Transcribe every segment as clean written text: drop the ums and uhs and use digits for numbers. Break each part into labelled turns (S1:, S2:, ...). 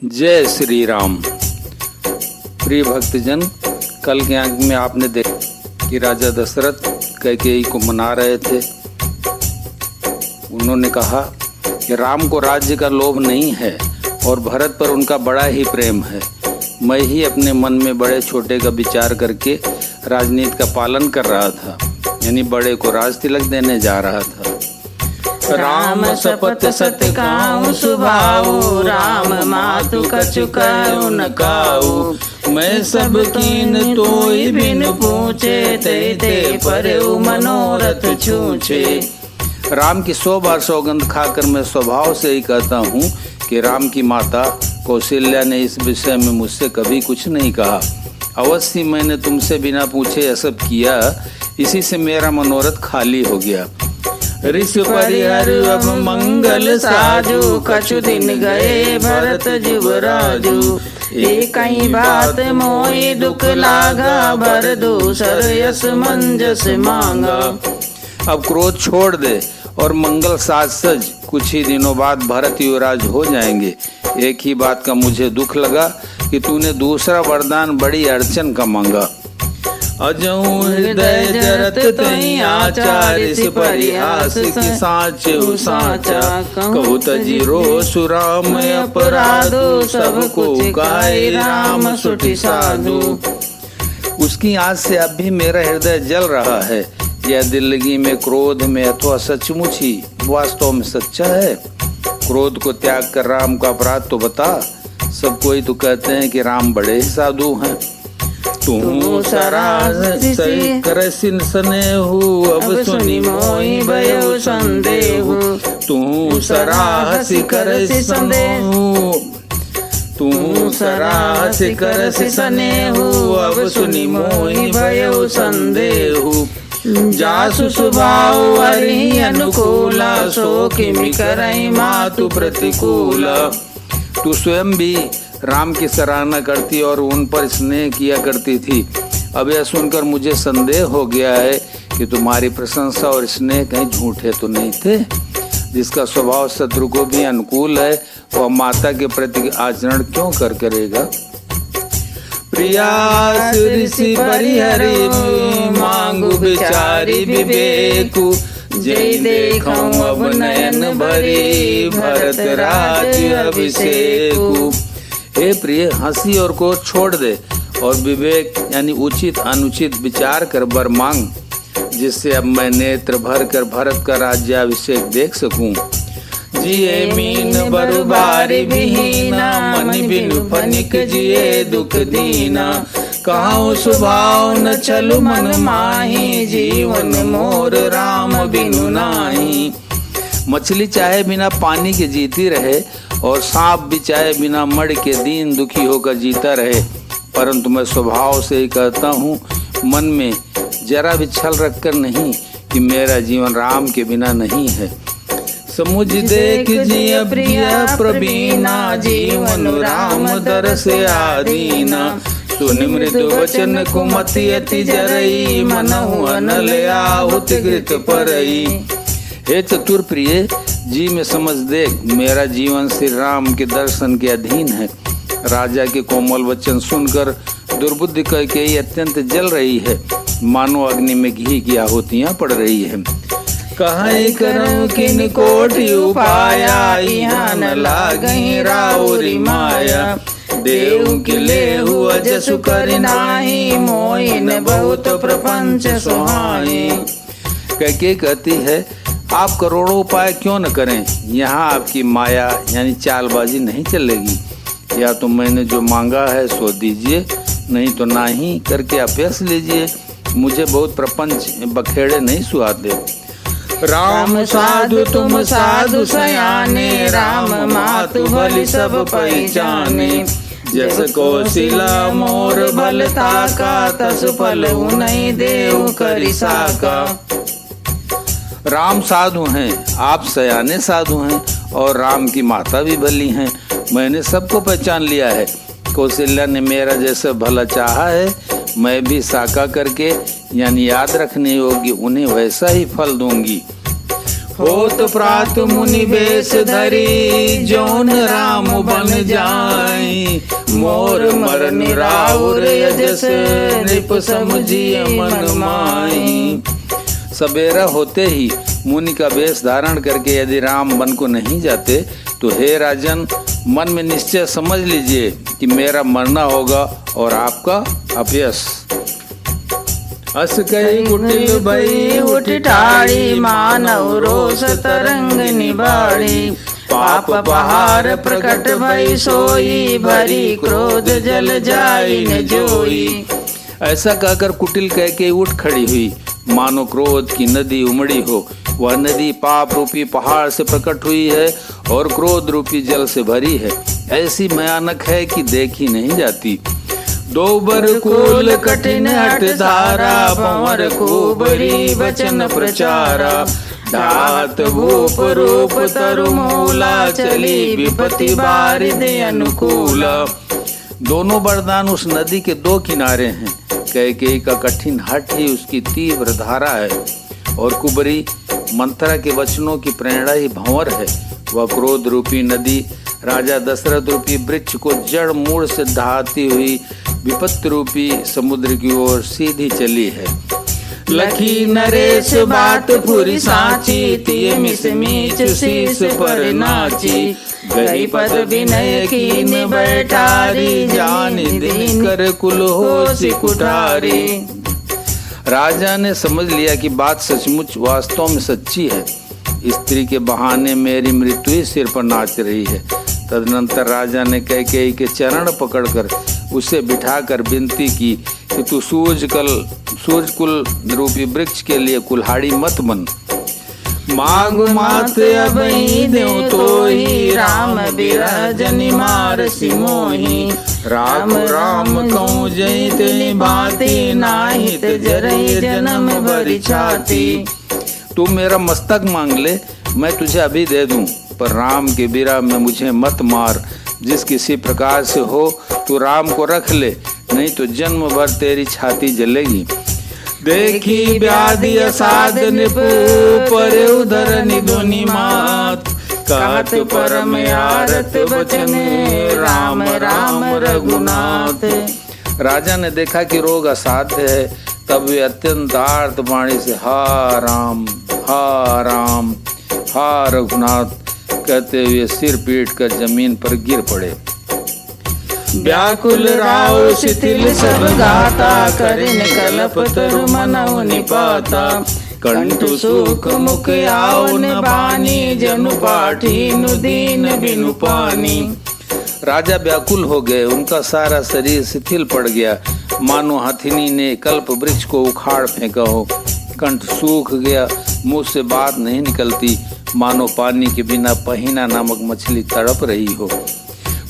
S1: जय श्री राम। प्रिय भक्तजन, कल के अंक में आपने देखा कि राजा दशरथ कैकेयी को मना रहे थे। उन्होंने कहा कि राम को राज्य का लोभ नहीं है और भरत पर उनका बड़ा ही प्रेम है। मैं ही अपने मन में बड़े छोटे का विचार करके राजनीति का पालन कर रहा था, यानी बड़े को राज तिलक देने जा रहा था।
S2: राम सपत सतकाऊ सुभाऊ, राम मातु कछु कहु न काऊ।
S1: मैं सब कीन तोई बिन पूछे,
S2: ते ते परउ मनोरथ छूछे।
S1: राम की 100 बार सौगंध खाकर मैं स्वभाव से ही कहता हूँ कि राम की माता कौशल्या ने इस विषय में मुझसे कभी कुछ नहीं कहा। अवश्य मैंने तुमसे बिना पूछे यह सब किया, इसी से मेरा मनोरथ खाली हो गया।
S2: ऋषि परिहर अब मंगल साजू, कछु दिन गए भरत युवराजू। एक ही बात मोहि दुख लागा, भर दूसर यस मंजस मांगा।
S1: अब क्रोध छोड़ दे और मंगल साज सज, कुछ ही दिनों बाद भरत युवराज हो जाएंगे। एक ही बात का मुझे दुख लगा कि तूने दूसरा वरदान बड़ी अड़चन का मांगा।
S2: अजऊ हृदय जरत तई आचार, ऋषि परिहास की साचु साचा।
S1: कहु तजी रो सुराम
S2: अपराधो, सब कुछ गाय राम सुठी साधु।
S1: उसकी आँच से अब भी मेरा हृदय जल रहा है। यह दिल्लगी में, क्रोध में अथवा सचमुच ही वास्तव में सच्चा है? क्रोध को त्याग कर राम का अपराध तो बता। सब कोई तो कहते हैं कि राम बड़े ही साधु हैं।
S2: तू सरासी
S1: करसिन स्नेहु, अब सुनी
S2: मोहि भयो संदेहु।
S1: तू सराहसी करसि संदेहु,
S2: तू सराहसी करसि स्नेहु, अब सुनी मोहि भयो संदेहु। जासु स्वभाव हरि अनुकूला, सो किमि करहि मातु प्रतिकूला।
S1: तू स्वयं भी राम की सराहना करती और उन पर स्नेह किया करती थी। अब यह सुनकर मुझे संदेह हो गया है कि तुम्हारी प्रशंसा और स्नेह कहीं झूठे तो नहीं थे। जिसका स्वभाव शत्रु को भी अनुकूल है, वह माता के प्रति आचरण क्यों करेगा?
S2: प्रियास ऋषि परिहरि, मांगु विचारी विवेकु। जय देखऊं अब नयन भरी, भरत राज अभिषेकु।
S1: हे प्रिय, हंसी और को छोड़ दे और विवेक यानी उचित अनुचित विचार कर वर मांग, जिससे अब मैं नेत्र भर कर भरत का राज्याभिषेक देख सकूं।
S2: जिये मीन बरुबारी विहीना, मन बिनु फनिक जिये दुख दीना। कहूँ स्वभाव न चलु मन माही, जीवन मोर राम बिनु नाही।
S1: मछली चाहे बिना पानी के जीती रहे और सांप भी चाहे बिना मड़ के दीन दुखी होकर जीता रहे, परंतु मैं स्वभाव से ही कहता हूँ, मन में जरा भी छल रखकर नहीं, कि मेरा जीवन राम के बिना नहीं है।
S2: समुझ देख जिय प्रिय प्रवीणा, जीवन राम दर से आदीना। सुनि मृदु वचन कुमति अति जरई, मनहु अनल आहुति घृत परई।
S1: हे चतुर प्रिय, जी में समझ देख, मेरा जीवन श्री राम के दर्शन के अधीन है। राजा के कोमल वचन सुनकर दुर्बुद्धि कैकेयी अत्यंत जल रही है, मानो अग्नि में घी की आहुतियां पड़ रही है।
S2: कहीं करऊं किन कोटि उपाया, यहाँ न लागहि राउरी माया। देव की लेहु अजसु करि नाही, मोहिन बहुत प्रपंच सुहाई।
S1: कैकेयी कहती है, आप करोड़ों उपाय क्यों न करें, यहाँ आपकी माया यानी चालबाजी नहीं चलेगी। या तो मैंने जो मांगा है सो दीजिए, नहीं तो नाही करके अभ्यास लीजिए। मुझे बहुत प्रपंच बखेड़े नहीं सुहाते।
S2: राम साधु तुम साधु सयाने, राम मातु भली सब पहचाने। जस कौशिला मोर भलता का, तस फल नहीं देव करि साका।
S1: राम साधु हैं, आप सयाने साधु हैं और राम की माता भी भली हैं। मैंने सबको पहचान लिया है। कौशल्या ने मेरा जैसा भला चाहा है, मैं भी साका करके यानी याद रखने योग्य उन्हें वैसा ही फल दूंगी।
S2: होत प्रात मुनि बेश धरी, जौन राम बन जाई, मोर मरन राउर यजस, नृप समझिए मन माई।
S1: सवेरा होते ही मुनि का वेश धारण करके यदि राम बन को नहीं जाते तो हे राजन, मन में निश्चय समझ लीजिए कि मेरा मरना होगा और आपका अपयश।
S2: अस कई कुटिल भई उठ ठाड़ी, मानव रोष तरंग निबाड़ी, पाप बहार प्रकट भई सोई, भरी क्रोध जल जाई न जोई।
S1: ऐसा कहकर कुटिल कह के उठ खड़ी हुई, मानो क्रोध की नदी उमड़ी हो। वह नदी पाप रूपी पहाड़ से प्रकट हुई है और क्रोध रूपी जल से भरी है। ऐसी भयानक है कि देखी नहीं जाती।
S2: दो बर कुल कठिन हट धारा, पंवर खूबरी वचन प्रचारा, धात भूप रूप तरु मूला, चली विपत्ति बारिद अनुकूला।
S1: दोनों वरदान उस नदी के दो किनारे हैं। कैकेयी का कठिन हठ ही उसकी तीव्र धारा है और कुबरी मंथरा के वचनों की प्रेरणा ही भंवर है। वह क्रोध रूपी नदी राजा दशरथ रूपी वृक्ष को जड़ मूल से दहाती हुई विपत्ति रूपी समुद्र की ओर सीधी चली है।
S2: लखी नरेश बात पूरी साची, तिये मिस मीच शीस पर नाची, गई पद विनय कीन बैठारी, जानी दिन कर कुल होश कुठारी।
S1: राजा ने समझ लिया कि बात सचमुच वास्तव में सच्ची है। स्त्री के बहाने मेरी मृत्यु ही सिर पर नाच रही है। तदनंतर राजा ने कैकेयी के चरण पकड़कर उसे बिठाकर विनती की कि तू सूरजकुल रूपी वृक्ष के लिए कुल्हाड़ी मत बन।
S2: मांग मात अब देव तो ही, राम बिरह जनि मार सिमोही। राम राम कहूँ जय ते भांति, नाहित जरई जन्म भरी छाती।
S1: तू मेरा मस्तक मांग ले, मैं तुझे अभी दे दूं, पर राम के बिरह में मुझे मत मार। जिस किसी प्रकार से हो तू राम को रख ले, नहीं तो जन्म भर तेरी छाती जलेगी।
S2: देखी व्याधि असाध निपु, पर उधर निधुनि मात, कहत परम आरत बचन, राम राम रघुनाथ।
S1: राजा ने देखा कि रोग असाध्य है, तब वे अत्यंत आर्त वाणी से हा राम हा राम हा रघुनाथ कहते हुए सिर पीट कर जमीन पर गिर पड़े।
S2: व्याकुल राव शिथिल सब गाता, करिन कलप तरु मनउ निपाता, कंठ सुख मुख आओ न बानी, जनु पाठी नु दीन बिनु पानी।
S1: राजा व्याकुल हो गए, उनका सारा शरीर शिथिल पड़ गया, मानो हथिनी ने कल्प वृक्ष को उखाड़ फेंका हो। कंठ सूख गया, मुंह से बात नहीं निकलती, मानो पानी के बिना पहिना नामक मछली तड़प रही हो।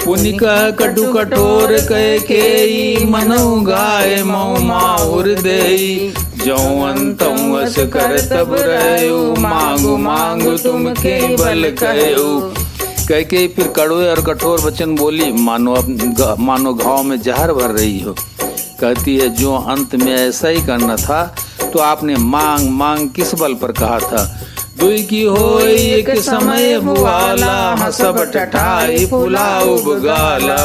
S2: पुनि कह कटु कठोर कैकेयी, मनउ गाय मऊ माहुर देई, जौ अंतम वस कर तब रहु, मांगु मांगु तुम के बल कहु।
S1: कैकेयी फिर कड़वे और कठोर वचन बोली, मानो घाव में जहर भर रही हो। कहती है, जो अंत में ऐसा ही करना था तो आपने मांग मांग किस बल पर कहा था।
S2: दुई की होई एक समय भुआला, हसब टठाई फुलाउब गाला,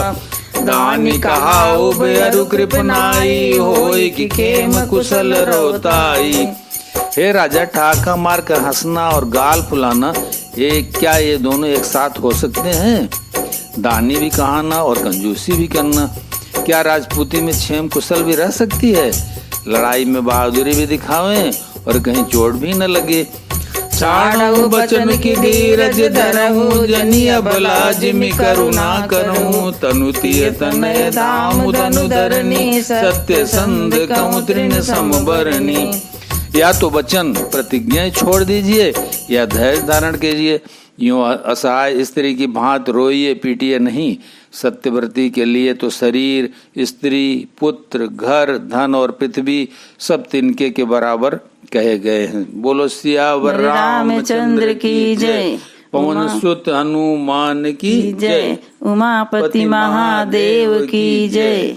S2: दानी कहाउब अरु कृपनाई, होई कि खेम कुशल रोताई।
S1: हे राजा, ठाका मार कर हंसना और गाल फुलाना, क्या ये दोनों एक साथ हो सकते हैं? दानी भी कहाना और कंजूसी भी करना, क्या राजपूती में क्षेम कुशल भी रह सकती है? लड़ाई में बहादुरी भी दिखावें और कहीं चोट भी न लगे।
S2: छाड़ऊ बचन की धीरज धरहूँ, जनि अबला जिमि करुणा करहूँ, तनु तिय तनय धाम धनु धरनी, सत्य संध कहूँ तृण समबरनी।
S1: या तो वचन प्रतिज्ञाएं छोड़ दीजिए या धैर्य धारण कीजिए। यूं असहाय स्त्री की भांत रोइए पीटिए नहीं। सत्यव्रती के लिए तो शरीर, स्त्री, पुत्र, घर, धन और पृथ्वी सब तिनके के बराबर कहे गए हैं। बोलो सियावर
S2: रामचंद्र की जय।
S1: पवन सुत हनुमान की जय।
S2: उमापति महादेव की जय।